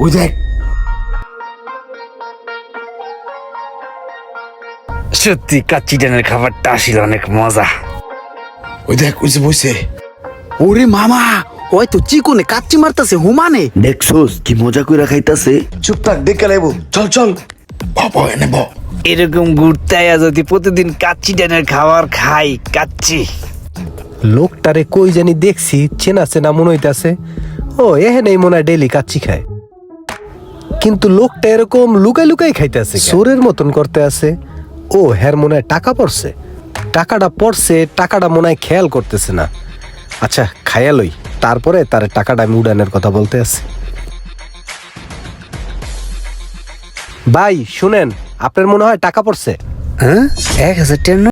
ওই দেখ, সত্যি কাচ্চি ডানের খাবারটা আসলে অনেক মজা। ওই দেখ, ওই যে বসে। ওরে মামা, ওই তো চিকনে কাচ্চি মারতাছে হুমানে। দেখছোস কি মজা কইরা খাইতাছে। চুপ থাক, দেখে লাইব। চল চল, বাবা এনে ব। এরকম ঘুরতে আয়া যদি প্রতিদিন কাচ্চি ডানের খাবার খাই, কাচ্চি। লোকটারে কই জানি দেখছি, চেনা চেনা মনে হইতাছে। ও এহেনেই মনে হয় ডেইলি কাচ্চি খায়, কিন্তু লোকটা এরকম লুকাই লুকাই খাইতেছে, চোরের মতন করতে আছে। ও হ্যার মনে হয় টাকা পড়ছে, টাকাটা মনে হয় খেয়াল করতেছে না। আচ্ছা খায়া লই, তারপরে তার টাকাটা আমি উড়ানের কথা বলতে আছি। ভাই শুনেন, আপনার মনে হয় টাকা পড়ছে। হ্যাঁ, 1000 টাকা